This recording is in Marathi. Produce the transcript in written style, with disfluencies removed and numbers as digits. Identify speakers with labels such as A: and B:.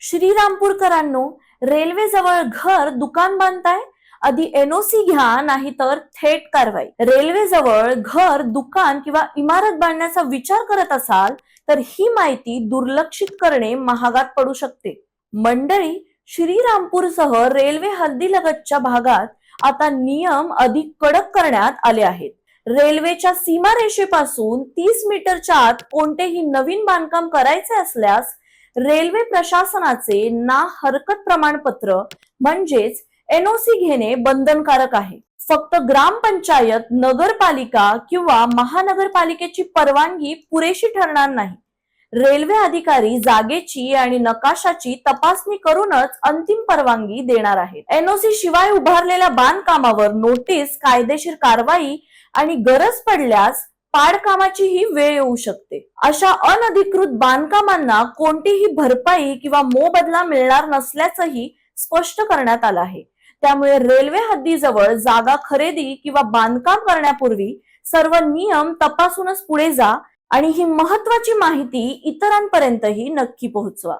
A: श्रीरामपूरकरांनो, रेल्वे जवळ घर दुकान बांधताय? आधी एनओसी घ्या, नाही तर थेट कारवाई. रेल्वे जवळ घर दुकान किंवा इमारत बांधण्याचा विचार करत असाल तर ही माहिती दुर्लक्षित करणे महागात पडू शकते. मंडळी, श्रीरामपूरसह रेल्वे हद्दीलगतच्या भागात आता नियम अधिक कडक करण्यात आले आहेत. रेल्वेच्या सीमारेषेपासून 30 मीटरच्या आत कोणतेही नवीन बांधकाम करायचे असल्यास रेल्वे प्रशासनाचे ना हरकत प्रमाणपत्र म्हणजेच एनओसी घेणे बंधनकारक आहे. फक्त ग्रामपंचायत, नगरपालिका किंवा महानगरपालिकेची परवानगी पुरेशी ठरणार नाही. रेल्वे अधिकारी जागेची आणि नकाशाची तपासणी करूनच अंतिम परवानगी देणार आहेत. एनओसी शिवाय उभारलेल्या बांधकामावर नोटीस, कायदेशीर कारवाई आणि गरज पडल्यास पाडकामाचीही वेळ येऊ शकते. अशा अनधिकृत बांधकामांना कोणतीही भरपाई किंवा मोबदला मिळणार नसल्याचंही स्पष्ट करण्यात आलं आहे. त्यामुळे रेल्वे हद्दीजवळ जागा खरेदी किंवा बांधकाम करण्यापूर्वी सर्व नियम तपासूनच पुढे जा आणि ही महत्वाची माहिती इतरांपर्यंतही नक्की पोहोचवा.